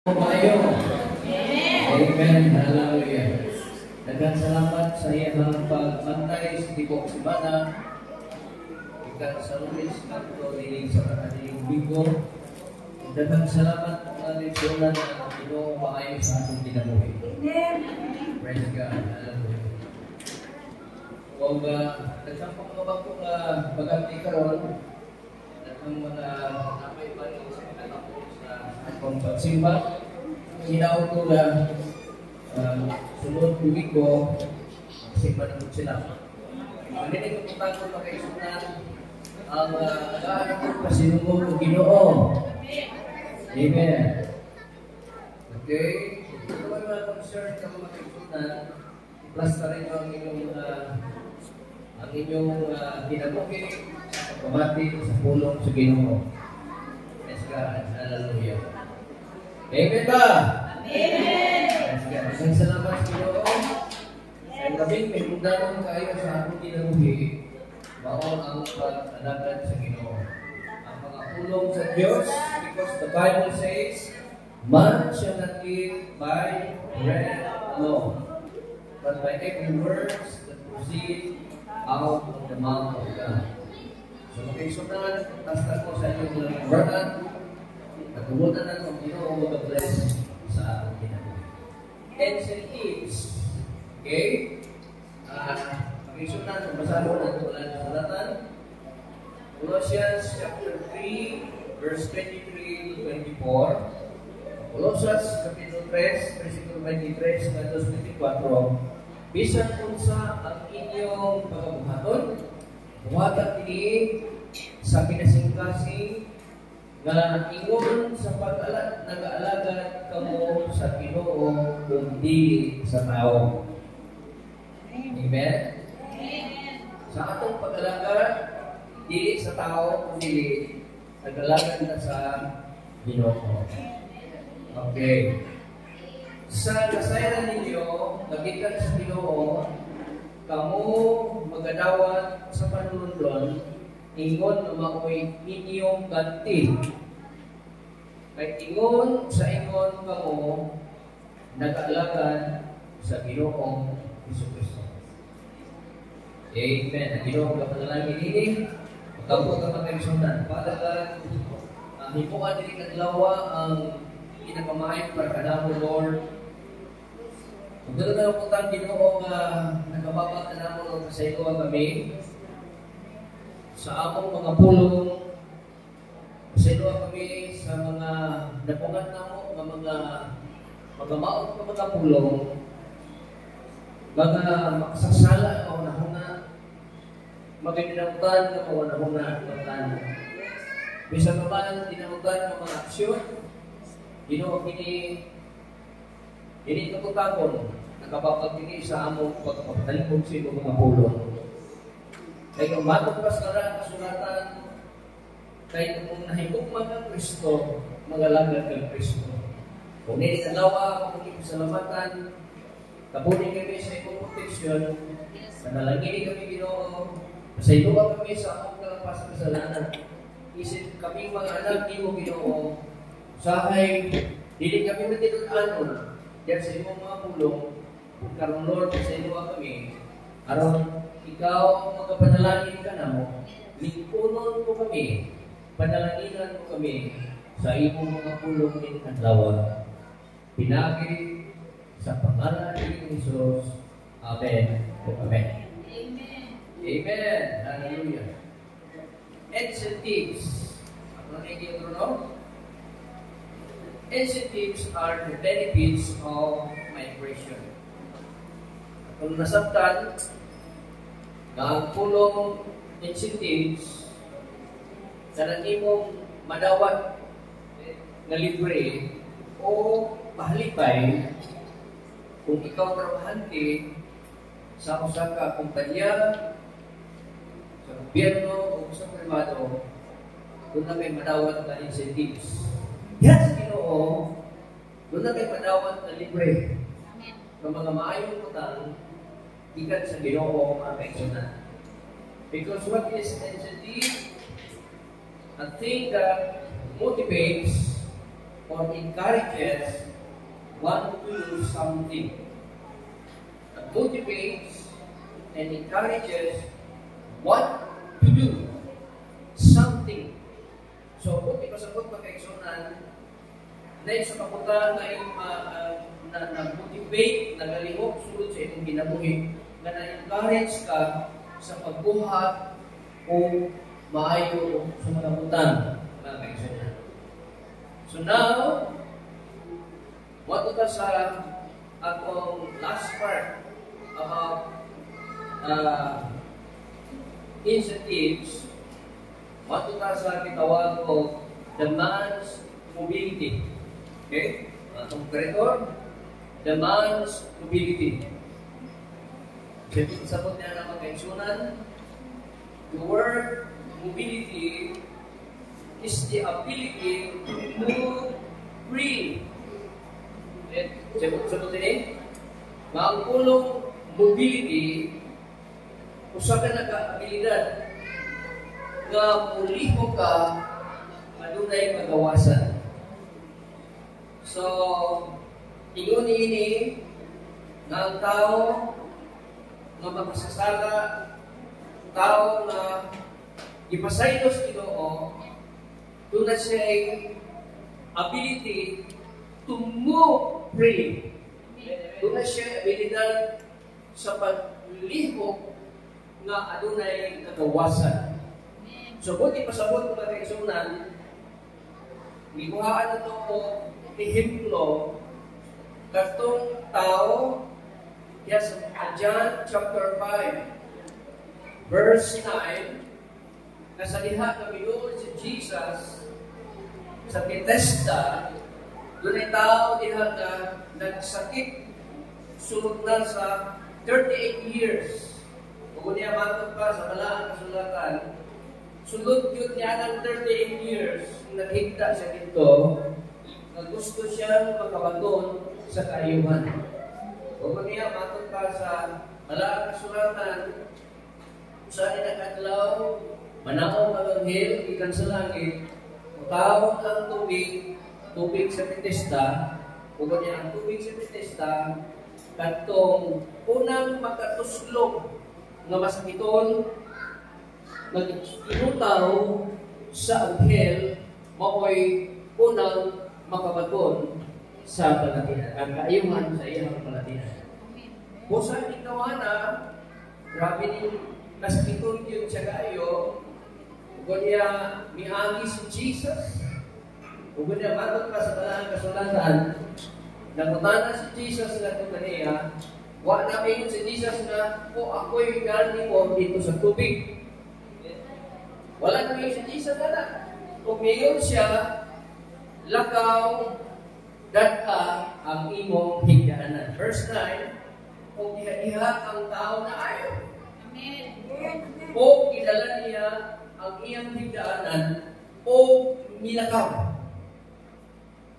Mayo. Amen. Hallelujah. Daghang salamat sa iyang pagbantay sa tibok semana. Ikan sa Lunes kanto dili sa kanilang linggo. Daghang salamat sa lipunan ng Ginoo maayo sa atong kinabuhi. Amen. Praise God. Hallelujah. Kung daghang mga bagong baganti karon, daghang mga napay pa sa kanatapos sa atong pagsimba. Hinaw ko na sunod tuwing ko simba na sila. Maninig ko tayo na kaisunan ang alam ko pasinungo ng Ginoo. Amen. Okay? Kung may mga concern ka mga kaisunan, plus na rin ang inyong kinabuhi sa pagpamati sa pulong sa Ginoo. Yes, God. Hallelujah. Amen ba? Amen! Isang salamat sa Ginoo. Ang gabing may pundanong kayo sa ating kinabuhi, baon ang pag-alagad sa Ginoo. Ang mga pulong sa Diyos, because the Bible says, man shall not live by bread alone, but by every word that proceed out of the mouth of God. So, makisunan, tastas ko sa inyong mga word. Nagumutan na ng Ginoo mag-bless sa ating kinabuhi. Ends and gives. Okay? Pakisunan, mabasahin natin wala na salatan. Colossians chapter 3, verse 23 to 24. Colossians capítulo 3, versikulo 23 hanggang 24. Bisan unsa ang inyong pagkabuhaton, buhatan ini sa pinasingkasing nga ingon sa nag-aalagad kamo sa Ginoo kundi sa tao. Amen? Sa atong pag-alagad, dili sa tao, kundi nag-alagad na sa Ginoo. Okay. Sa kasayaran ninyo, nagikan sa Ginoo, kamo magadawat sa panunundon, ingon na maoy inyong ganti. Kay ingon sa ingon kamo nag-alagad sa Ginoong Jesucristo. Amen. Ang Ginoo ka panalangin ini, magkabot ka magkaisundan. Para ka himuan dili kadlawa ang kinakamayan para kanamo Lord. Kung doon na putang Ginoo nga nagababa kanamo sa iyo kami. Sa among mga pulong, pasayloa kami sa mga napungan namo ng mga magamaot ng mga pulong, mga makasasala o nahuna, magandinautan ng mga nahuna ng tanda. Bisa naman dinautan ng mga aksyon, Ginoo kini katutapon, nakapapagtingin sa among pagkapagtalipong sa mga pulong. Kaya kung matagpas na rin kasulatan, kaya kung nahigugma ng Kristo, magalagad ng Kristo. Kung nilalawa, kung ipasalamatan, tapunin kami sa ikong proteksyon, nanalangin kami Ginoo, sa iluwa kami sa among kalapas kasalanan. Isip kami mga anak, di mo Ginoo, sahay, hindi kami matinutan yan sa imong mga pulong, karon Lord, sa iluwa kami, aron ikaw magpanalangin ka na mo, lingkunon mo kami, panalanginan mo kami sa imong mga pulong ng adlaw. Pinagi sa pangalan ni Jesus. Amen. Amen. Amen. Amen. Hallelujah. Incentives. Ano na yung no? Incentives are the benefits of migration. Kung nasabtan, ang pulong incentives sa imong madawat na libre o pahalipay kung ikaw trabahante sa usa ka kumpanya, sa gobyerno o sa privado, doon na may madawat na incentives. Yan sa Ginoo, doon na may madawat na libre ng mga maayong utang ikan sa Ginoo ang kaisunan. Because what is incentive? A thing that motivates or encourages one to do something. It motivates and encourages one to do something. So, kung ipasabot magkaigsunan, dahil sa kaputa na motivate, nagalihok sulod sa itong kinabuhi, na na-encourage ka sa pagbuhat o maayo sa manabutan, mga kaigsunan. So now, what ka sa atong last part about initiatives, what ka sa kitawag ko the man's mobility. Okay? Atong kreator, the man's mobility. Kasi sabot niya na magkainsunan, the word mobility is the ability to move free. Sabot ini, maangkulong mobility, usapan na ka-abilidad nga muliho ka madunay magawasan. So, ingon ini nga ang tao nga magpasasala, tao na ipasaylos Ginoo, doon na siya ability to move free. Doon na siya abilidad sa paglihok nga adunay kagawasan. So, buti pasabot ko na kaigsunan, gibuhaan na ito ko ehemplo katong tao kaya sa John chapter 5 verse 9 na sa diha na binuod si Jesus sa Bethesda, doon ay tao diha na nagsakit sulod na sa 38 years. Kung niya matod pa sa Malaang Kasulatan, sulod yun niya ng 38 years, naghigda siya dito, na gusto siyang makabaton sa kaayuhan. Kung niya matod pa sa Malaang Kasulatan, saan nakatlaw, manakong malanghel, ikan sa langit, tawag ang tubig sa Bethesda, kung niya ang tubig sa Bethesda, katong unang makatuslog nga masakiton nag-inutaw sa anghel maoy unang makabaton sa palatihan. Ang kaayuhan sa iyang palatihan. Kung saan ikaw na, grabe ni nasakiton yun siya kayo, kung niya miagi si Jesus, kung niya matot ka sa Malaang Kasulatan, nagutana si Jesus na ito kaniya, wa na kayo si Jesus na, ako'y garni mo dito sa tubig. Wala na kayo si Jesus na. Kung ngayon siya, lakaw, data ang imong higdaanan. Verse 9, kung iha-iha ang tao na ayaw. Amen. O idala niya ang iyang higdaanan o nilakaw.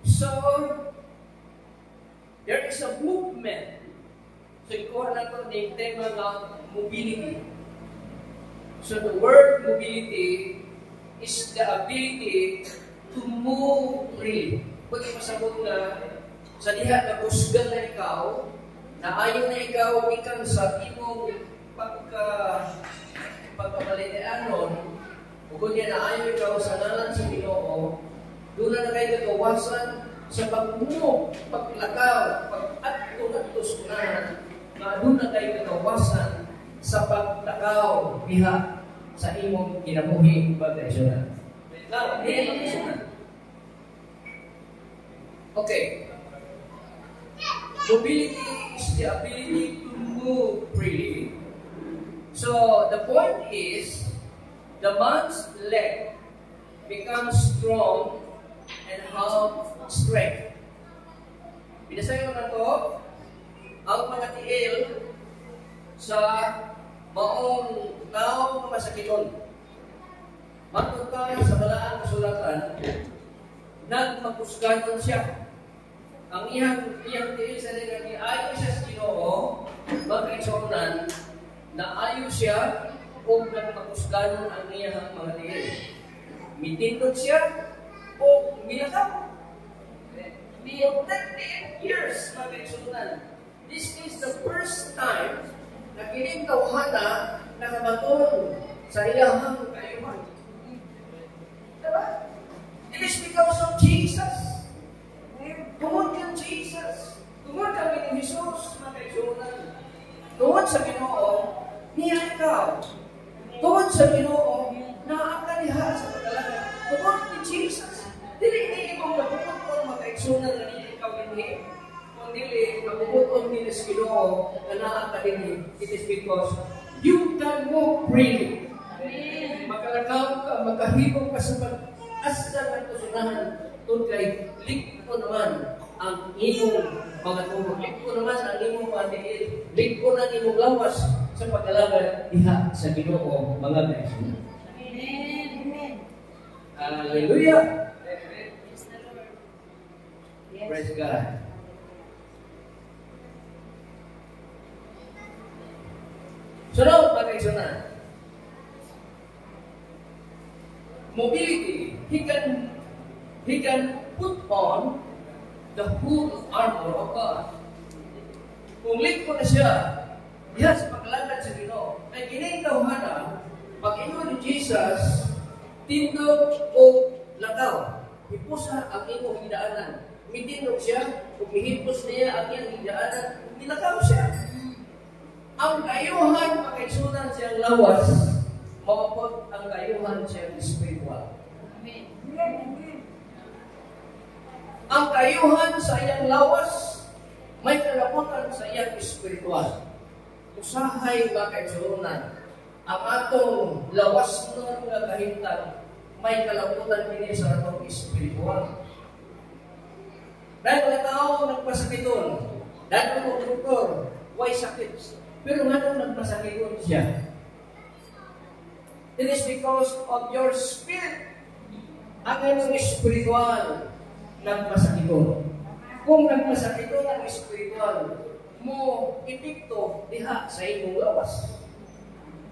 So, there is a movement. So, ikuha na ito ng tema ng mobility. So, the word mobility is the ability to move freely. Pwede masabot na sa diha na kusgan na ikaw, na ayaw na ikaw ikan sa imong pagkabaliteanon, o kung yan na ayaw ikaw sa nalan sa Ginoo, doon na kayo nagawasan sa pag-move, paglakaw, pag-atto-attos na, doon na kayo nagawasan sa paglakaw diha sa imong kinabuhi pag-aisyonan. Now, okay. Mobility is the ability to move freely. So, the point is, the man's leg becomes strong and have strength. Binasayo na to, ang mga tiil sa maong tao masakiton. Matutay sa Malaang Kasulatan, nagmagkusganon siya. Ang iyang tiil sa nilagay, ayaw siya sa Ginoo, magkaigsunan, na ayaw siya kung nagmagkusganon ang iyang mga tiil. Mitindog siya o minakaw. For 38 years, mga kaigsunan, this is the first time na kining tawhana nakabaton sa iyahang kayuhan. Diba? It is because of Jesus. Tungod kang Jesus. Tungod kang inyong Jesus, mga kaigsunan. Tungod sa Ginoo, niya ikaw. Tungod sa Ginoo, naakaliha sa pagkalaga. Tungod ni Jesus. Dili imong napuputon, mga kaigsunan, na hindi ikaw hindi. Kung dili, napuputon ni Ginoo, na naakaliha. It is because you can move freely. Makalakaw ka, makahibong ka sa pag-asa ng kasunahan. Tungod kay, likto naman ang imong mga tulog. Likto naman ang imong paniil. Likto na imong lawas sa pagkalagad diha sa Ginoo, mga kaigsunan. Amen. Hallelujah. Praise God. Sunod, mga kaigsunan. Mobility. He can put on the full armor of God. Kung likod na siya, diha sa pagkalagad sa Ginoo, ay kining tawhana, pag-ingon ni Jesus, tindog o lakaw. Hipusa ang imong hidaanan. Mitindog siya, kung ihipos niya ang iyang hidaanan, nilakaw siya. Ang kayuhan, pagkaisunan siyang lawas, mapapot ang kayuhan siyang spiritual. Ang kayuhan sa iyang lawas, may kalabutan sa iyang spiritual. Usahay pagkaisunan, ang atong lawas ng mga kahintang, may kalabutan din sa atong spiritual. Dahil mga tao nagpasakiton, dahil mga doktor, why sakit? Pero nga nung nagpasakiton siya, it is because of your spirit. Ang inyong spiritual nagpasakiton. Kung nagpasakiton ang spiritual, mo epekto diha sa imong lawas.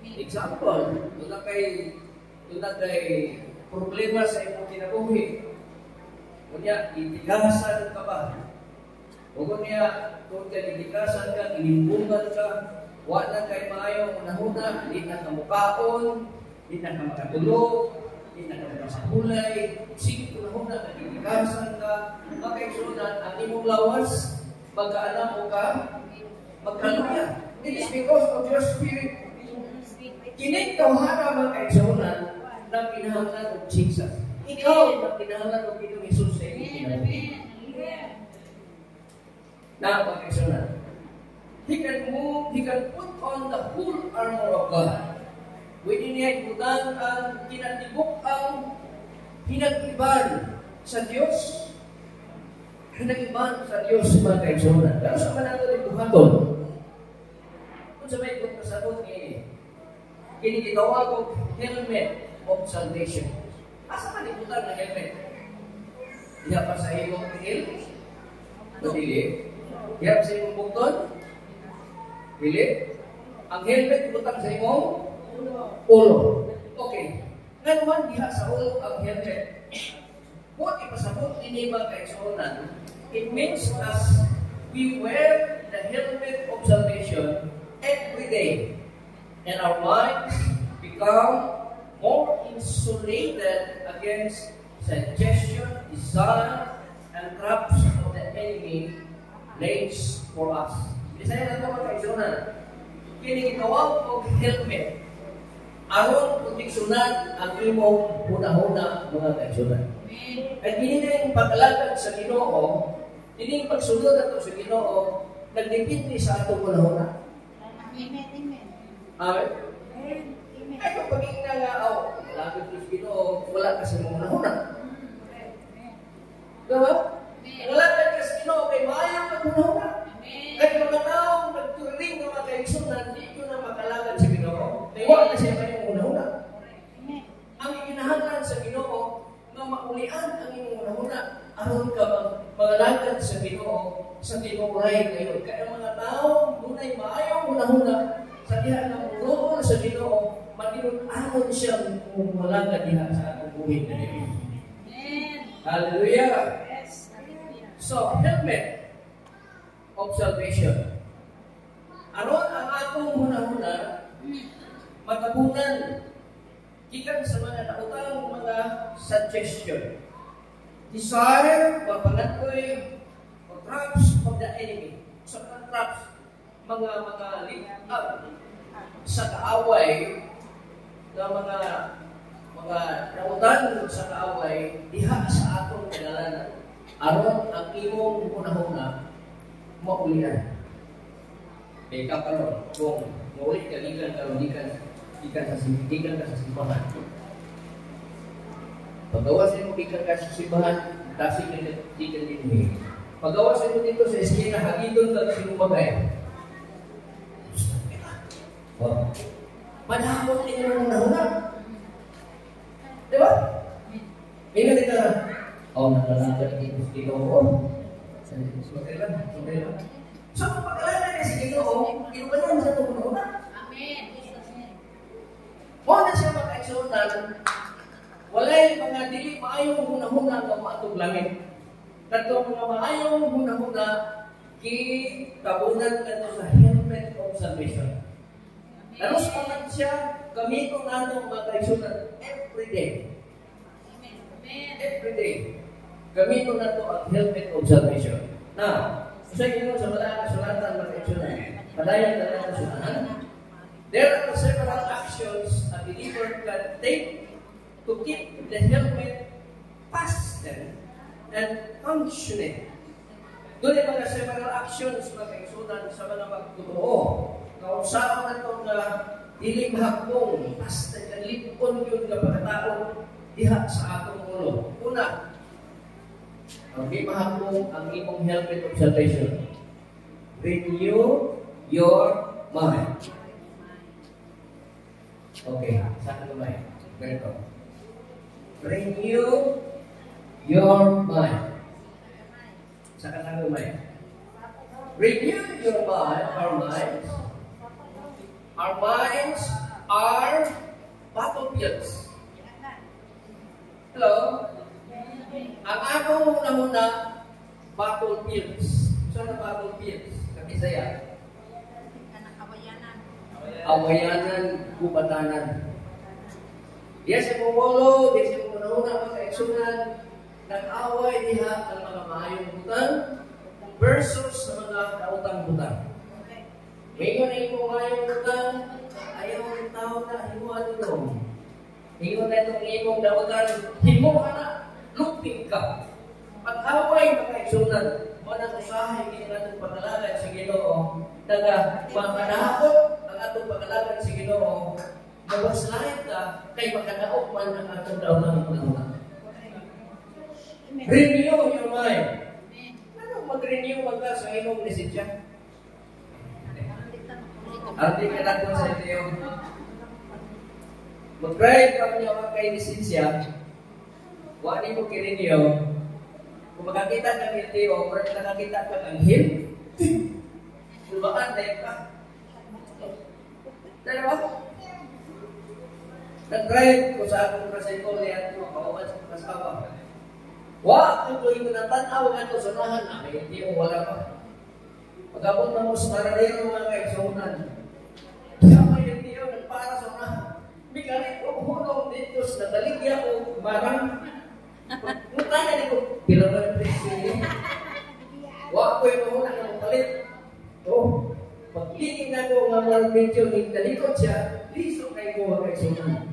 Example, doon na kay problema sa imong kinabuhi. Kunya, itikasan ka ba? O kunya, kung itikasan ka, inimbungan ka, wala kay maayo, unahuna, hindi na kamukaon, hindi na kamakatulog, hindi na kamakasahulay, sige unahuna, itikasan ka, makaisunan, ang imong lawas, magkaalam mo ka, magkaluya. It is because of your spirit. Kining tawhana mga kaigsunan ng kinahanglan ng Jesus. Ikaw ang kinahanglan ng Pinoong Jesus sa iyong kinabuhi. Na mga kaigsunan, He can put on the full armor of God. Pwede niya ibutan ang kinatibok ang hinag-iban sa Diyos. Hinag-iban sa Diyos mga kaigsunan. Pero sa manalo rin buhaton, kung sa may kung kasabot ni kinitawag ko helmet of salvation. Asa man ibutan na helmet? Diha pa sa imong pingil? Dili. Diha pa sa imong bukton? Dili. Ang helmet ibutan sa imong ulo. Okay. Nga naman diha sa ulo ang helmet. Kung ipasabot ini mga kaigsunan, it means as we wear the helmet of salvation every day. And our minds become more insulated against suggestion, desire, and traps of the enemy lays for us. Bisaya na ito mga kaigsunan. Kinigitawag o helmet. Aron proteksyonan ang imong una-una mga kaigsunan. At hindi na yung pagkalagad sa Ginoo, hindi yung pagsunod nato sa Ginoo, nagdepende sa atong una-una. Amen. Ay, kapag inangaw, lapit ko sa Ginoo, wala ka sa mga una. Diba? Nalagad ka sa Ginoo, kay mayang ka una. Kaya mga tao, nagturing ng mga kaigsunan, hindi ko na makalagad sa Ginoo. Kaya wala siya kayong una-una. Ang ikinahanglan sa Ginoo, na maulian ang iyong una-una, aron ka magalagad sa Ginoo, sa tinuray ngayon. Kaya mga tao, dunay maayong una-una, sa diha ng ulo sa Ginoo, matinun-anon siyang malagad diha sa atong buhay na Diyos. Hallelujah! So, helmet of salvation. Aron ang atong huna-huna, matabunan, gikan sa mga nautang mga suggestion. Desire, mapangatoy, traps of the enemy. Sa mga traps, mga litab sa kaaway, na mga nautan sa kaaway, diha sa atong kinalanan. Aron ang imong huna-huna, maulian. Kaya karon kung maulit ka, gikan ka sa simbahan. Pagawa sa mo gikan ka sa simbahan, tasig ka din. Pagawa sa mo dito sa eskina, hagidon ka sa lumagay. Panahon din yung huna-huna. Diba? Ingat ito na. Naglalagay dito ko. Sumagay lang. So, kung pagkalala niya si Ginoo, inuwanan mo sa itong huna-huna. Amen. Mo na siya makaigsunan, walay mga dili maayong huna-huna nga maatog langit. Kadto mga maayong huna-huna, kitabunan kadto sa helmet of salvation. Dalos naman siya, gamiton natong mga kaigsunan every day. Every day. Gamiton nato ang helmet of salvation. Now, sa inyo sa mga kasulatan mga kaigsunan, padayon na lang kasulatan. There are several actions a believer can take to keep the helmet fastened and functioning. Doon ay mga several actions na kaigsunan sa mga magtutoo. Kung saan na itong diling hakbong, basta kalipon yun na pagkataon diha sa atong ulo. Una, ang mahakbong ang imong helmet of salvation. Renew your mind. Okay, saan lumay? Ganito. Renew your mind. Saan lumay? Renew your mind, our minds. Our minds are battlefields. Hello? Ang atong huna-huna, battlefields. Saan na battlefields? Kabisaya. Awayanan, kubatanan. Diya sa pumulo, diya sa huna-huna, mga kaigsunan, nag-away diha ang mga maayong butang versus sa mga kautang butang. Ngayon na yung maayong butang, ayaw ang tao na himuan doon. Ngayon na itong imong dawagan, himuan na, luping ka. Pag-away, mga kaigsunan, manang usahay, hindi natin pagkalagan sa Ginoo, taga makanahapot ang atong pagkalagan sa Ginoo, mawaslahin ka, kay makadaog man ang atong daunang panahon. Renew your mind. Ano mag-renew man ka sa imong lisensya? Arte ka lang sa ito. Mag-drive ka niya mga kay lisensya, wani mo ki-renew. Kung makakita ka ng LTO, or nakakita ka ng HIM, kulbaan na ka. Dalawa? Nag-drive ko sa akong tricycle niya, pauwan sa kasawa. Kung tuloy ko na tanaw nga ito, sunahan na, may LTO, wala pa. Pag-abot na mo sa maradero mga kaigsunan, kaya may LTO, nagpara sa unahan. May galit ko, hulong dito sa daligya o marang. Mutanya nito, bilangan presyo. Wa ko yung muna ng palit. Pagtingin na ko nga mga medyo nagtalikot siya, liso kayo ko ang kaigsunan.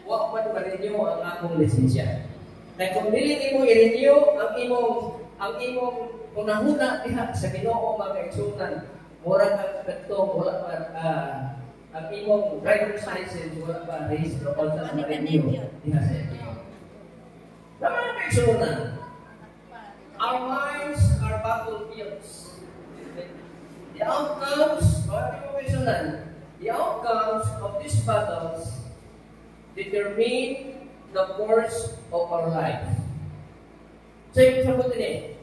Wa man ma-renew ang akong lisensya. Na kung dili mo i-renew ang imong unahuna diha sa Ginoo mga kaigsunan, mura kang katong wala pa ang imong driver's license wala pa register o sa ma-renew diha sa Ginoo. Naman kaigsunan, our minds are battlefields. The outcomes of these battles determine the course of our life. So, yung sabot din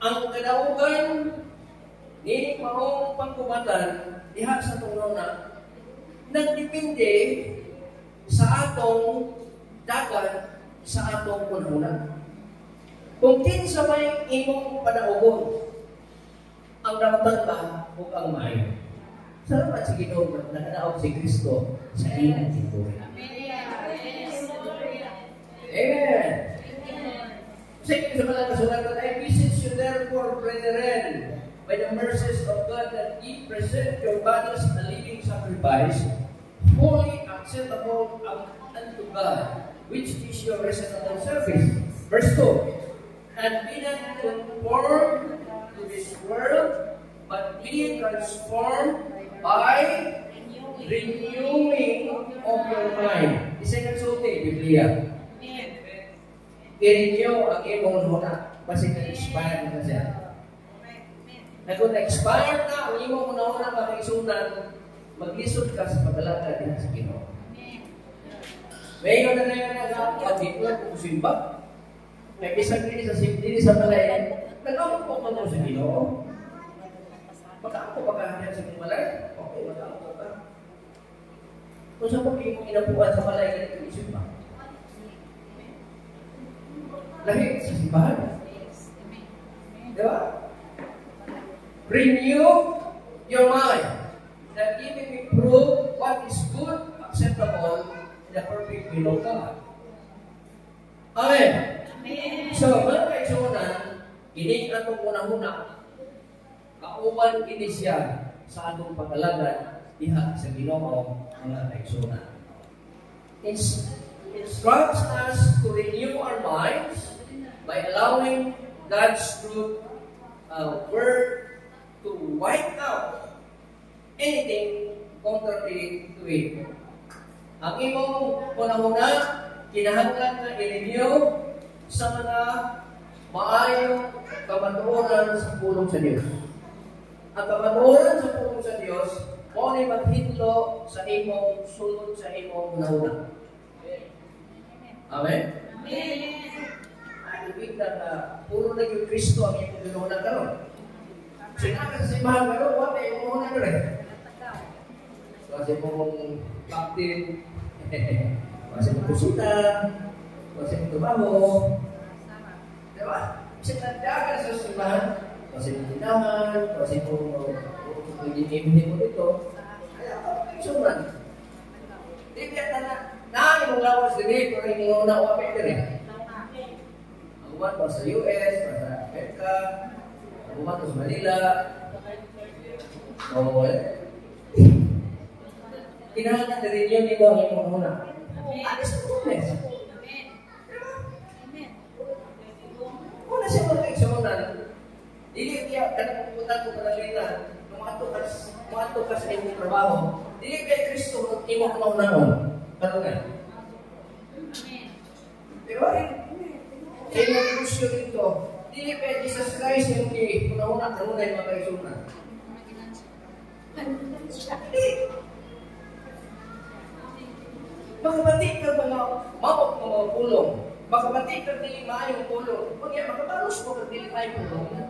ang kadaugan ni maong pangkubatan diha sa tununa nagdepende sa atong dagan sa atong kunhunan. Kung kinsa may imong padaogon, ang nakatanda o ang maayo. Salamat sa Ginoo na nakadaog si Kristo sa imong tibuok. Amen. Sige sa mga kasulatan, I beseech you therefore, brethren, by the mercies of God, that ye present your bodies a living sacrifice, holy, acceptable unto God, which is your reasonable service. Verse 2. And be not conformed to this world, but be transformed by renewing of your mind. Isa nagsulti, Biblia. I-renew ang imong muna kasi nag-expire na siya. Kung na-expire na ang imong muna makaisunan, maglisod ka sa paglalakad din sa Ginoo. May na ngayon na pag-ikot kung simba. May isang dili sa malay, nag-amot po ka sa Ginoo. Mag-amot pa ka sa malay? Okay, mag-amot ka. Kung saan po inapuan sa malay, ganito yung simba. Lahit sa simbahan. Diba? Renew your mind, that you may prove what is good, acceptable, and the perfect will of God. Amen. So, mga kaisunan, ini atong unang-una, kauban ini siya sa atong pag-alagad diha sa Ginoo, mga kaisunan. Instructs us to renew our minds by allowing God's truth word to wipe out anything contrary to it. Ang imong una-una, kinahanglan na i-renew sa mga maayong kamatuoran sa pulong sa Diyos. Ang kamatuoran sa pulong sa Diyos, o ni maghitlo sa imong sulod sa imong una-una. Amen? Amen. Ay, ibig na puro na yung Kristo ang imong ginuna karon. Sinabi sa simbahan karon, wala yung una karon. So, kasi mong captain, kasi mong kusita, kasi mong trabaho, diba? Sinadagan sa simbahan, kasi mong tinaman, kasi mong hindi mo dito. Kaya, suman. Hindi na yung lawas din pero hindi mo na uwapit din. Ang uwan pa sa US, pa sa Amerika, ang uwan pa sa Manila. So, kinahanglan na rin yun dito ang imong muna. Alis ang punes. Una siya mga kaigsunan, dili kaya kanang ko panalitan, mga tukas sa imong trabaho, dili kay Kristo imong kaunaon. Ano nga? Diba? Kaya nag-ilusyo dito, dili kay Jesus Christ yung una-una, kanunay mga kaigsunan. Makabatik ka mga mabok mga pulong. Makabatik ka dili maayong pulong. Kung yan, makabalos mo ka dili maayong pulong.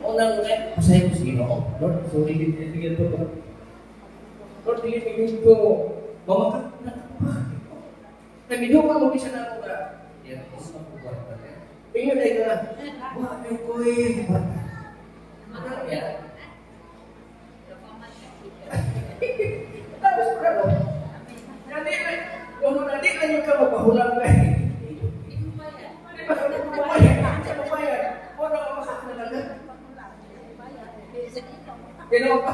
Unang nga, masaya ko sa Ginoo. Lord, sorry, bigyan ko ba? Lord, bigyan ko mamakat na kapag. Namiduman mo bisa na ako ka. Yan, isa na po ba? Tingnan na ka. Wah, yung ko'y. Ano yan? Tapos ko na. Nadi na yung ka magpahulang ka. Hindi ba ka magpapayan? Hindi ka magpapayan. O na ka makakalaga. Ginawa pa.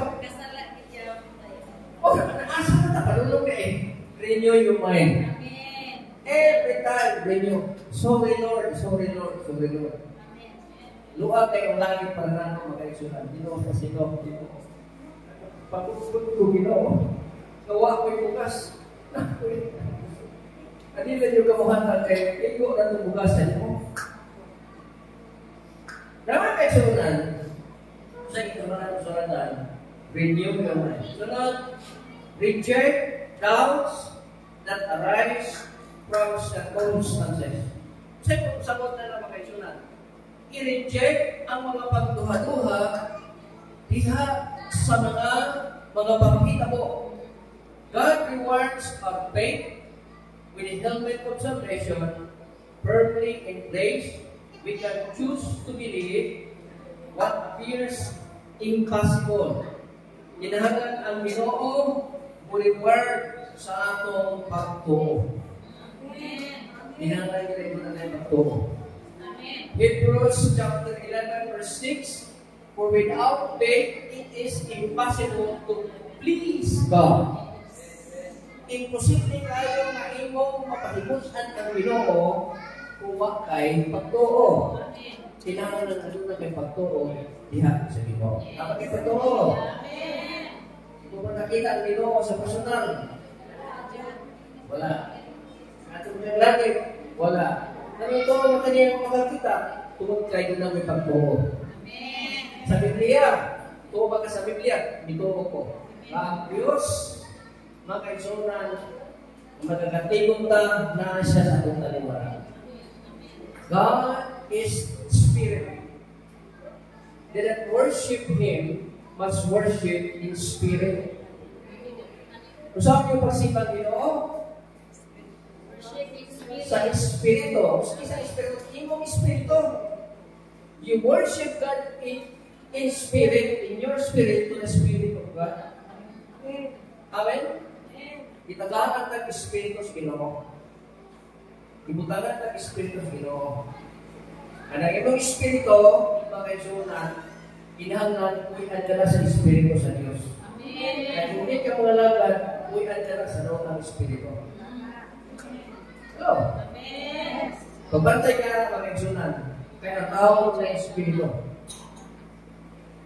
O, asa na nakalulong ka eh. Renew your mind. Every time, renew. Sorry Lord, sorry Lord, sorry Lord. Luwa kayong langit para na makaisunan. Ginoo sa sino. Pag-usod ko, Ginoo. Gawa ko yung bukas. Kanila yung kamuhatan kay ikaw na itong bukasan mo. Naman kaisunan, sa ito na suratan, renew your mind. Sunod, reject doubts that arise from circumstances. Sa sagot na naman kaisunan, i-reject ang mga pagduha-duha diha sa mga paghitabo. God rewards our faith with His helmet of salvation, firmly in place, we can choose to believe what appears impossible. Kinahanglan ang Ginoo buliward sa atong pagtuo. Kinahanglan nila ito na tayo pagtuo. Hebrews chapter 11 verse 6, for without faith it is impossible to please God. Imposible kayo na imong mapahimusan ang Ginoo kung wa kay pagtuo. Kinahanglan na doon na kay pagtuo diha sa Ginoo. Dapat kay pagtuo. Kung nakita ang Ginoo sa personal, wala. Atong yung lagi, wala. Nandito ang kanyang makakita, tungkol kay doon na may pagtuo. Sa Biblia, tuo ba ka sa Biblia? Bituo ko. Ang Diyos, mga kaigsunan, magkakatigong ta na siya sa atong taliwaran. God is Spirit. They that worship Him must worship in Spirit. Kung saan yung pagsipan Ginoo? Sa Espiritu. Sa Espiritu. Imong Espiritu. You worship God in Spirit, in your Spirit, to the Spirit of God. Amen? Itagalan ng Espiritu sa Ginoo. Ibutagan ng Espiritu sa Ginoo. Ang ibang Espiritu, mga kaisunan, inahanglan, uwian ka na sa Espiritu sa Diyos. Kaya kung hindi ka malalagad, uwian ka na sa loob ng Espiritu. Hello? Pabantay ka na, mga kaisunan, kaya ang tao na Espiritu.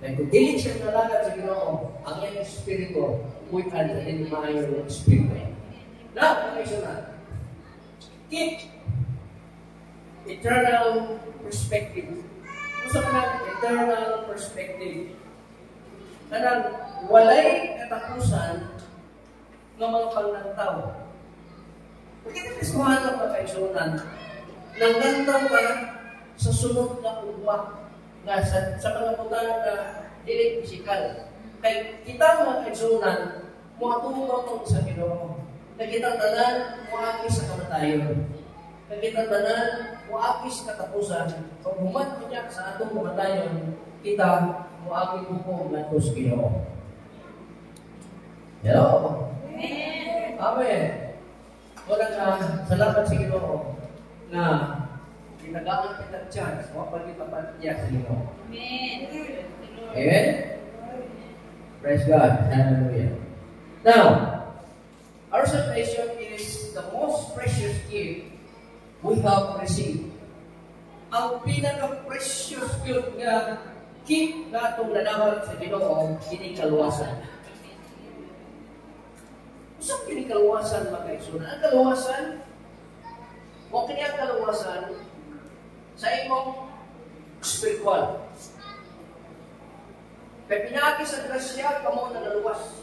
Kaya kung hindi siya nalagad sa Ginoo, ang iyang Espiritu, uwian sa din maayo ng Espiritu. Now, mga kaisunan, keep eternal perspective. Kung sa kanang eternal perspective, kanang walay katapusan ng mga pagnantaw. Pagkita Kristohan ang mga kaisunan, nangantaw ka sa sunod na ugma nga sa mga putana na dili pisikal. Kaya kita mga kaisunan, muatulong sa Ginoo. Kaya kita tanan, muaki sa kamatayon. Kaya kita tanan, muaki sa katapusan. Kung human niya sa atong kamatayon, kita muaki hukom na sa Ginoo. Hello? Amen. Wala ka, salamat sa Ginoo na ginagaan kita chance, mapagipapatiya sa Ginoo. Amen? Praise God. Hallelujah. Now, our salvation is the most precious gift we have received. Ang pinaka-precious gift nga gift na itong nanawag sa Ginoo, kinikaluwasan. Usang kinikaluwasan, mga kaisunan. Ang kaluwasan, o kanya kaluwasan sa imong spiritual. Kaya pinaki sa grasya, kamo na naluwas.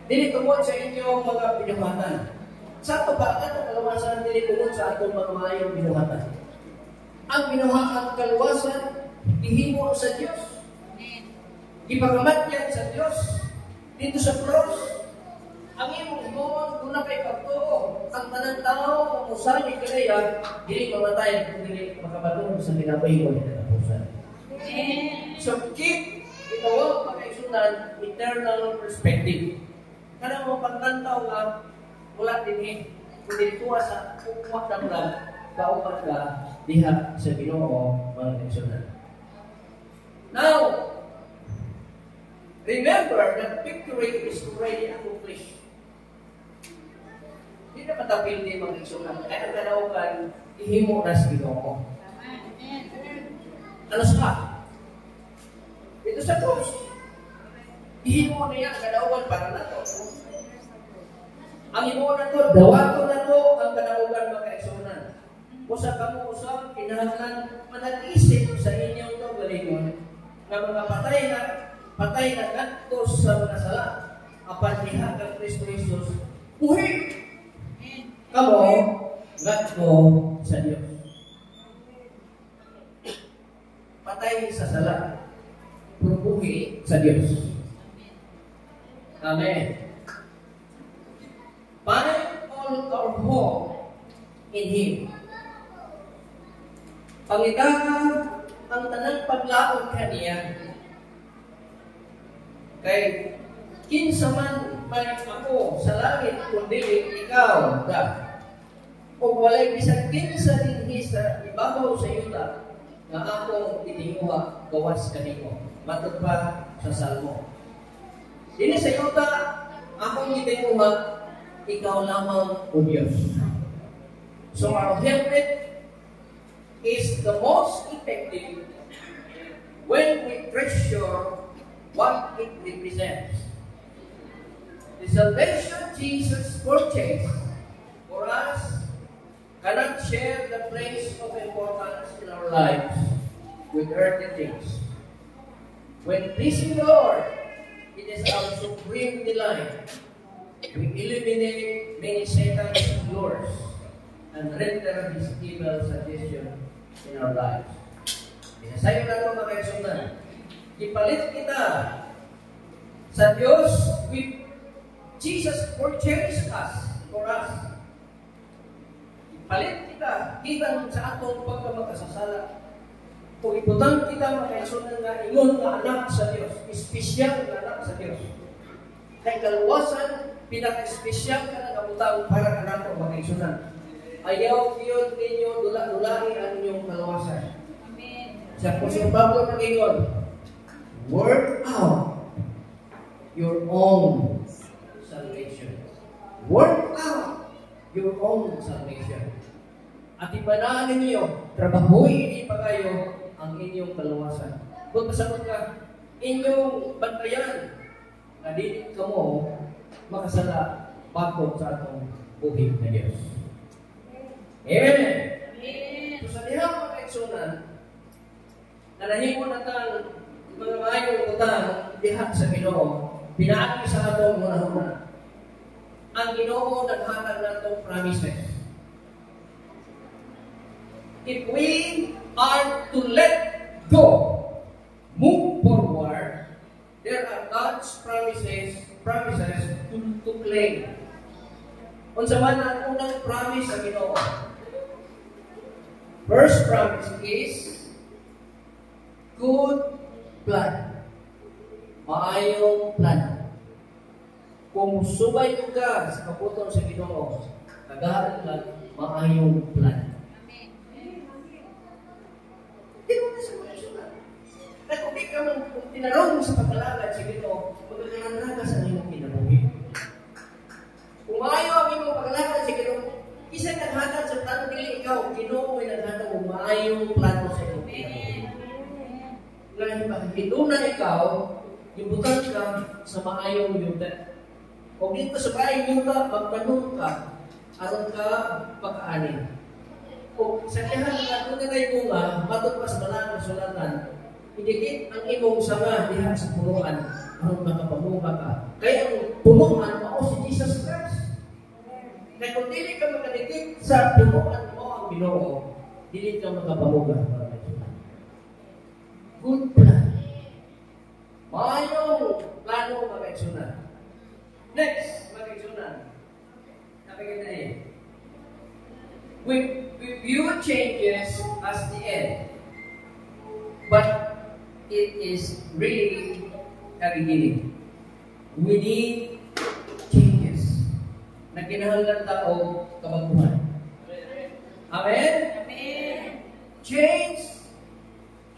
Dili tungkol sa inyong mga binuhatan. Sa ito ba, ang kaluwasan, dili tungkol sa atong mga mayong binuhatan. Ang binuhatan, kaluwasan, ihimo sa Diyos. Ipagamat yan sa Diyos. Dito sa cross, ang imong himon, kung na kay pagtuo, ang tanang tao, kung usani kaya, dili mamatay, kung dili makabalong sa kinabay ko na katapusan. So, keep itawag pagkaisunan eternal perspective. Kada mo pagtantaw nga, wala din kung dituwa sa ukwak ng lang, kaupat ka, diha sa Ginoo, mga kaisunan. Now, remember that victory is already accomplished. Hindi na matapil din mga kaisunan. Kaya kalaukan, ihimo na sa Ginoo. Ano sa ito sa cross. Ihimo niya ang kadaugan para na to. Ang himo na to, dawato na to ang kadaugan mga kaisunan. Usa kamo usab kinahanglan manag-isip sa inyong kaugalingon nga mga patay na ngadto sa mga sala apan diha kang Kristo Jesus. Uhi kamo ngadto sa Dios. Patay sa sala. Purbuhi sa Diyos. Amen. Find all our hope in Him. Pangitaka ang tanang paglaon kaniya. Kay kinsa man balik ako sa langit kundi ikaw da. O walay bisan kinsa dinhi sa ibabaw sa yuta nga ako itinguha gawas kanimo. Matod pa sa Salmo. Dili sa yuta akong itinguha ikaw lamang o Diyos. So our helmet is the most effective when we treasure what it represents. The salvation Jesus purchased for us cannot share the place of importance in our lives with earthly things. When pleasing the Lord, it is our supreme delight. We eliminate many Satan's lures and render his evil suggestion in our lives. Sinasayo na ito mga kaisunan. Ipalit kita sa Diyos with Jesus purchased us for us. Ipalit kita sa atong pagkamakasasala. Kung ibutang kita mga kaisunan nga ingon nga anak sa Diyos, espesyal na anak sa Diyos. Kay kaluwasan, pinaka-espesyal ka na kabutang para ka nato mga kaisunan. Ayaw yun ninyo dula-dulahi ang inyong kaluwasan. Amen. Sa Apostol Pablo nag-ingon, work out your own salvation. Work out your own salvation. At ipanaan ninyo, trabahuin ini pa kayo ang inyong kaluwasan. Kung pasabot ka, inyong bantayan na di ka mo makasala bakod sa atong buhig na Diyos. Amen. Amen. So sa diha mga kaigsunan, nanahimo na tang mga maayong utang diha sa Ginoo, pinaagi sa atong una-una. Ang Ginoo naghatag natong promises. If we are to let go, move forward, there are God's promises to claim. Unsa man ang unang promise sa Ginoo? First promise is good plan. Maayong plan. Kung subay ka sa kaputon sa Ginoo, tagahan lang maayong plan. Di mo na sa mga sulat. At kung di ka man tinarong sa pagkalagad sa Ginoo, magkakaroon ka sa iyong kinabuhi. Kung maayo ang iyong pagkalagad sa Ginoo, isa naghatag sa plano dili ikaw, Ginoo ay naghatag ng maayong plano sa iyong kinabuhi. Ngayon ba, hinunan ikaw, ibutan ka sa maayong yuta. Kung dito sa maayong yuta, magtanong ka, aron ka pagkaanin. Kung sa lihan nga kung nagay bunga, matod pa sa balang sulatan, idikit ang imong sama diha sa punuan, aron makapamunga ka. Kaya ang punuan mao si Jesus Christ. Kaya kung dili ka makadikit sa punuan mo ang Ginoo, dili ka makapamunga. Good plan. Maayong plano mga kaigsunan. Next, mga kaigsunan. Napigil na eh. We view changes as the end, but it is really a beginning. We need changes na kinahanglan tao kabaguhan. Amen? Amen. Change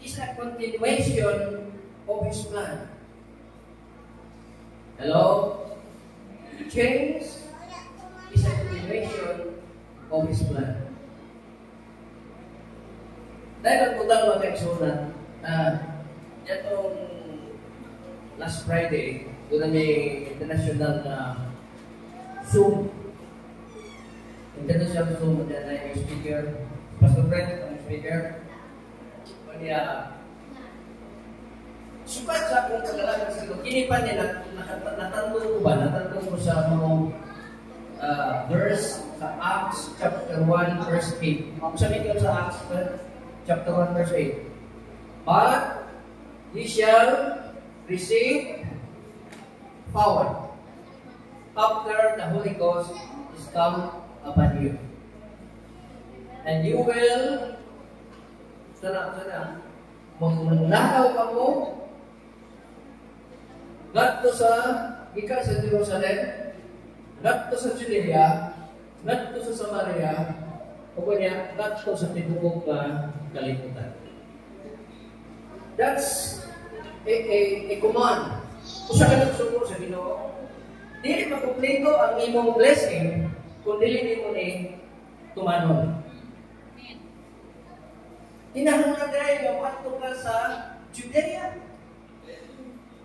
is a continuation of His plan. Hello? Change is a continuation of His plan. Dahil nagpunta mga kaigsunan, itong last Friday, doon na may international na Zoom. International Zoom, na yung speaker, Pastor Brent, ang speaker. Kaya, sukat sa akong pag-alaga sa ito, kinipan nila, natantong ko ba? Natantong ko sa mga verse sa Acts chapter 1 verse 8. Sabi ko sa Acts chapter 1 verse 8. But ye shall receive power after the Holy Ghost is come upon you. And you will sana, magnakaw ka mo, ngadto sa, gikan sa Jerusalem, ngadto sa Judea, ngadto sa Samaria, o kanya, ngadto sa tibuok na kalimutan. That's a command. Kung sa nagsugo sa Ginoo, dili makumpleto ang imong blessing kung dili mo ni tumanon. Kinahanglan dahil mapato ka sa Judea.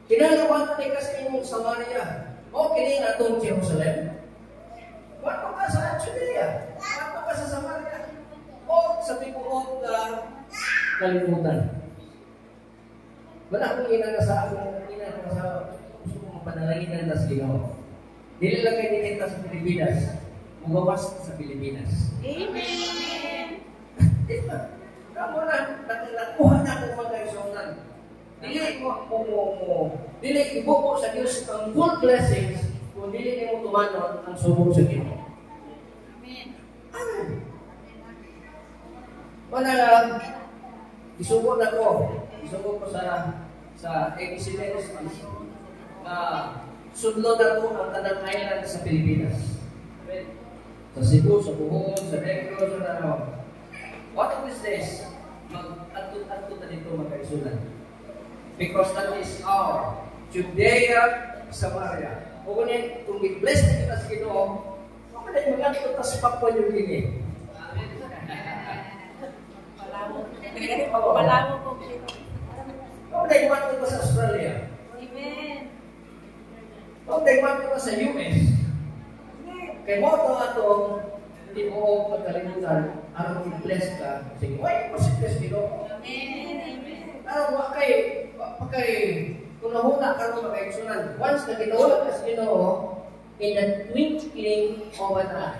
Kinahanglan ka sa imong Samaria. O kini atong Jerusalem. Mapato ka sa Judea. Mapato ka sa Samaria. O sa tibuok na kalimutan. Wala akong sa gusto kong pananalinan na sa Ginoo. Dili lang kayo nilinta sa Pilipinas. Magawas sa Pilipinas. Amen. Diba? Kamu na, nakuha na akong mag-aisonan. Dili ibuko sa Diyos ang full blessings kung dili mo tumanon ang subok sa Ginoo. Amen. Wala lang, isubo na ko. Isubo ko sa excellence na sudlo na ko ang tanang island sa Pilipinas. Sa Cebu, sa Bohol, sa Negros, sa Narao. What of these days, mag-atut-atut na dito magkaisulan. Because that is our Judea, Samaria. O kung i-bless na kita sa Ginoo, huwag na yung mag-atut na sa pakwa yung gini. Palawo po. Huwag na yung matut sa Australia. Amen. Huwag na yung matut sa US. Kaya mo ito hindi mo pagkalimutan ang i-bless ka. Sige, why mo si bless Ginoo? Amen. Pero pagkay kung nahuna ka rin mag-action, once na ginawa ka sa Ginoo, in the twinkling of an eye,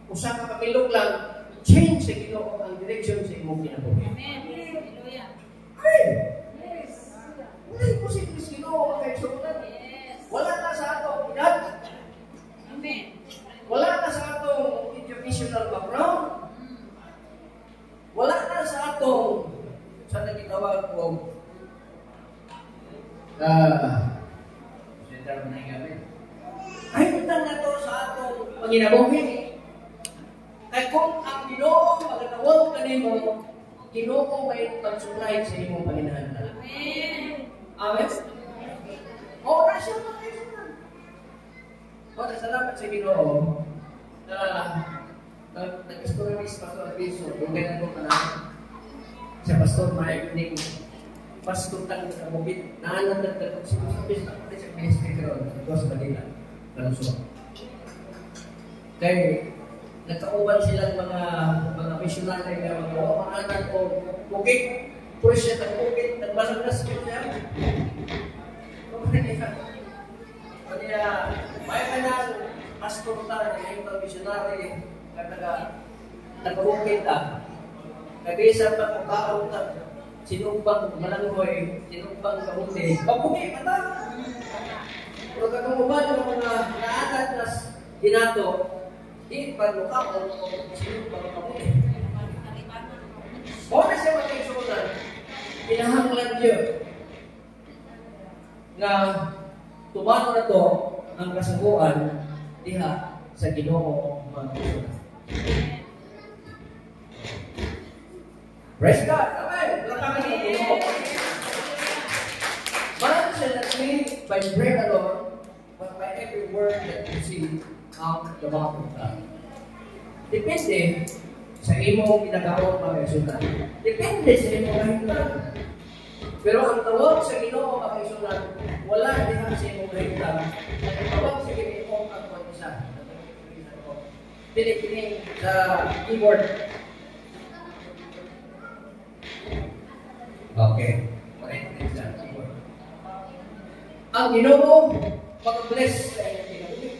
usa ka kapilog lang, change sa Ginoo ang direction sa imong kinabuhi. Amen. Hallelujah. Ay! Wala yung posible sa Ginoo mag-action. Wala na sa ato edad. Amen. Wala na sa atong educational background. Wala na sa atong sa nagitawag ko ay utang na to sa atong panginabuhi. Kaya kung ang Ginoo magatawag kanimo, Ginoo may pag-supply sa imong panginahanglan. Amen. Amen? O, na siya mag-aisunan. Salamat sa Ginoo na nag-stories Pastor Alviso, yung ganyan ko na sa Pastor Mike, Pastor Tang sa Mubit, naanan na tatong si Pastor Alviso, na sa ministry karoon, sa Diyos Manila, Kalusok. Kaya, nagkauban silang mga missionary na mga pamaanan o bukit, pulis siya ng bukit, nagbalang-las ko siya. Kaya, may kanang pastor ta, yung missionary, nag-bukit ta. Kabisa pa kung kaon ta, sinumpang malanggoy, sinumpang kamuti, pabuhi pa ta. Pero kakamuban ng mga naatat na dinato, di pa lukaon o sinumpang kamuti. O na siya mag-exunan, pinahanglan Diyos na tumano na to ang kasaguan diha sa Ginoo mag-exunan. Praise God! Amen! Lakangan ng Ginoo. Man shall not live by bread alone, but by every word that proceeds out the mouth of God. Depende sa imong ginagawa mag-exunan. Depende sa imong kahintan. Pero ang tawag sa Ginoo mag-exunan, wala din sa imong kahintan. Ang tawag sa Ginoo ang mag-isa. Pinipiling sa keyboard. Okay. Ang Ginoo mag-bless sa inyong kinabuhi.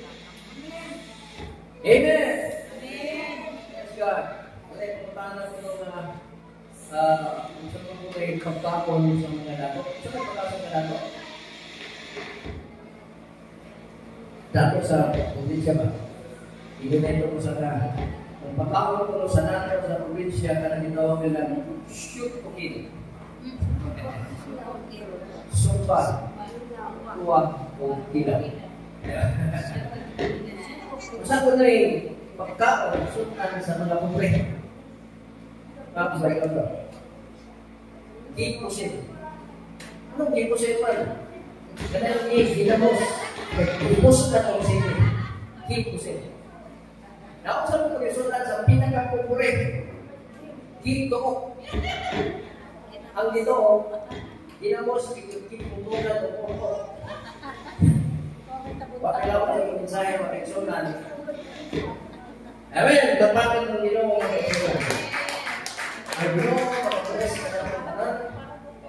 Amen! Yes, God. Wala yung pagpapala ko na kung saan mo may kapapon sa mga dato. Saan mo pagkasang ka dato? Dato sa probinsya ba? Ibinento mo sa Ang pagkawag ko sa nato sa probinsya, ka na ginawag nila, shoot to kill. Sumpa, tuwag o kilaw. Masa ko na pagkawag, sutan sa mga pobre. Tapos ay ito. Gipusin. Anong gipusin man? Ganang ginamos. Gipus ka ng sige. Gipusin. Naon sa mga pagkasulat sa pinakapupure. Gito. Ang dito, ginamos, giputunan o po. Pakilawan sa mensahe, makiksunan. Amen, tapakan ng Ginoo ang makiksunan. Ang Ginoo mag-address ka na ng tanan.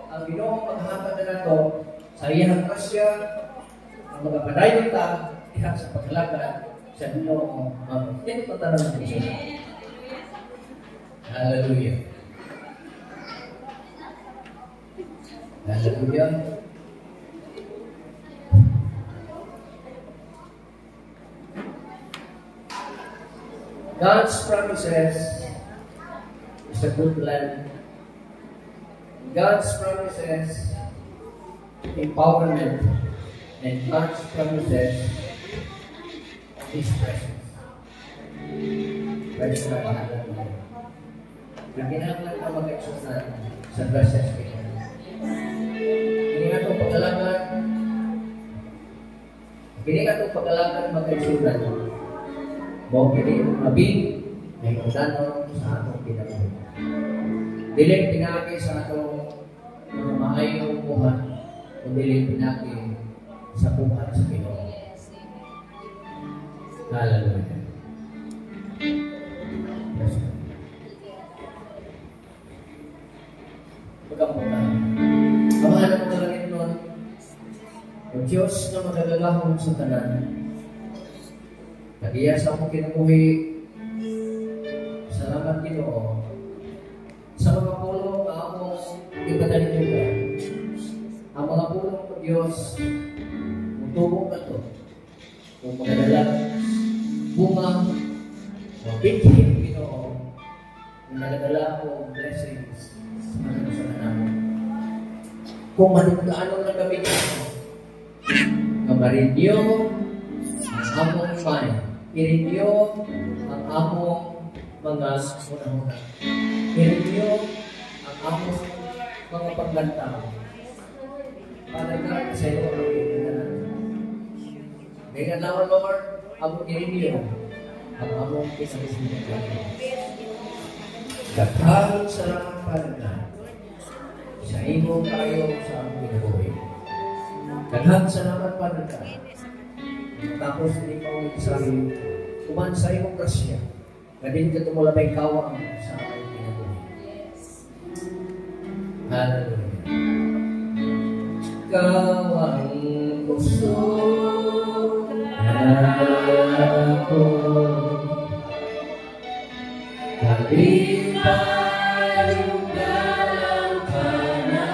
Ang Ginoo maghatag na ito sa iyang grasya ang magapadayon ta diha sa paglaga sa Ginoo ang tinututanan ng Ginoo. Hallelujah. Hallelujah. God's promises is a good land. God's promises empowerment, and God's promises His presence. Praise God. Hallelujah. Naginahanglan na mag-exercise sa presence ko. Hindi nga itong pag-alaman. Hindi nga itong pag-alaman mag-exercise. Mo kini abing ay kung sa atong kinabuhi. Dili pinagi sa atong mga maayong buhat, kundi pinagi sa buhat sa Ginoo. Hallelujah. Pagkapunta. Kamahalan mo lang ito nun. O Diyos na magagalahon sa tanan. Nagiya sa akong kinabuhi. Salamat Ginoo. Sa mga pulong na akong ipadalimugan. Ang mga pulong ng Diyos, utubong ka to. Kung magdala bunga, mabigyan Ginoo, kung nagadala ko blessings sa mga namin. Kung manugdaanon na kami dito, kamarinyo ang among mind. I-renew ang among mga una-una. I-renew ang among mga paglantaw. Para ka sa iyo ang pinagdanan. Ngayon na Lord, among i-renew ang among pinagdanan. Daghang salamat Panginoon sa imo kayo sa among kinabuhi. Daghang salamat Panginoon. Tapos hindi mo nagsabi, kuman sa iyong grasya, na din ka tumulabay kawang sa aking kinabuhi. Hallelujah. Kawang gusto ako, kalipay yung galaw ka na.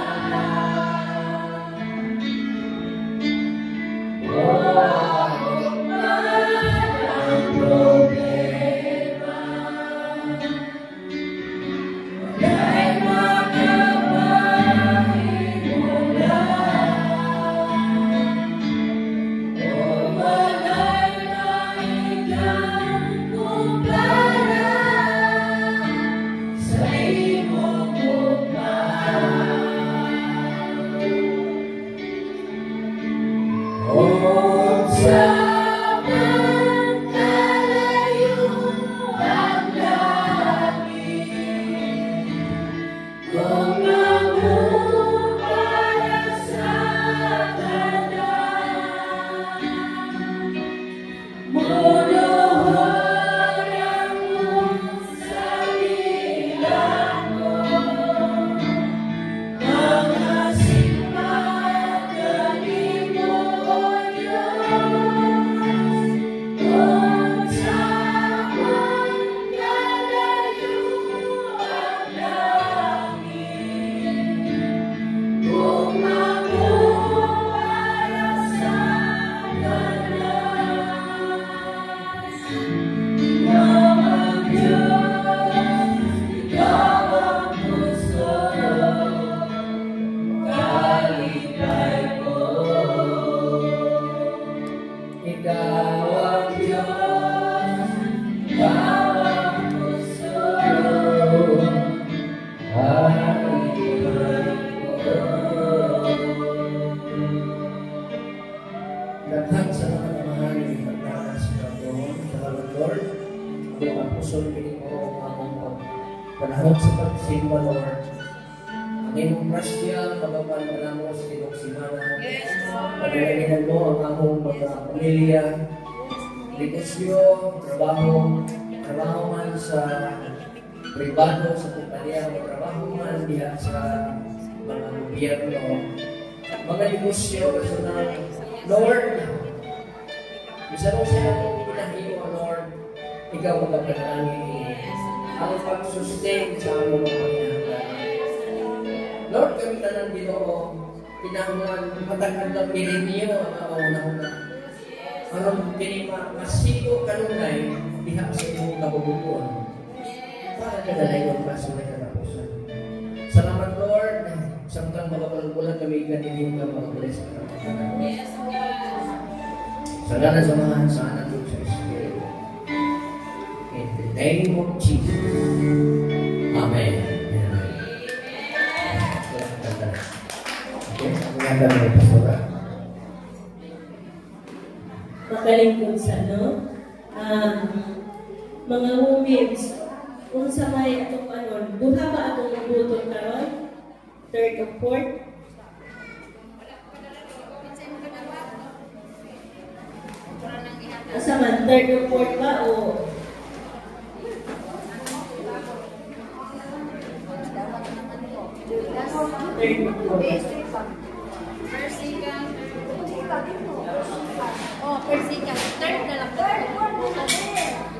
Daghan sa mga namahan ng pagdanas sa Panginoon, sa Lord, ang apostol pinimo ang panahon sa pagsimba, Lord. Ang imong grasya, pagpapandalan mo sa tinong simana. Pagdalaginan mo ang among mga pamilya, ligasyo, trabaho man sa pribado, sa kumpanya, trabaho man diya sa mga gobyerno, mga negosyo, personal. Lord, isa mo siya ang pinahiyo, Lord, ikaw magpapanalangin ang pag-sustain sa among mga pinahanggan. Lord, kami tanan Ginoo, pinangan matagal na pininyo ang kauna-una. Aron kini masiko kanunay diha sa imong kabubuan. Para kadalay ang pasulit na tapusan. Salamat, Lord. Samtang magpapalagpulan kami kanilin ka mag-bless ka. Sa gana sa mga sa anak ko sa Espiritu. In the name of Jesus. Amen. Maganda na yung pastora. Magaling kung sa mga women, kung sa may atong buha ba atong nabuton karon? Third o fourth? Asa man, third o fourth ba o? Third o fourth? Persikan. Third na lang.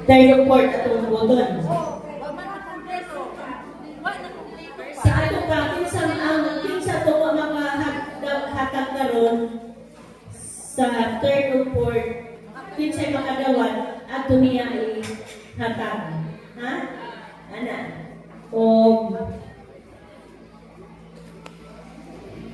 Third o fourth atong buton. Sa ato ka, kinsa to makahatag karon sa third o fourth, kinsa'y makadawat ato niya ihatag. Ha? Ana? O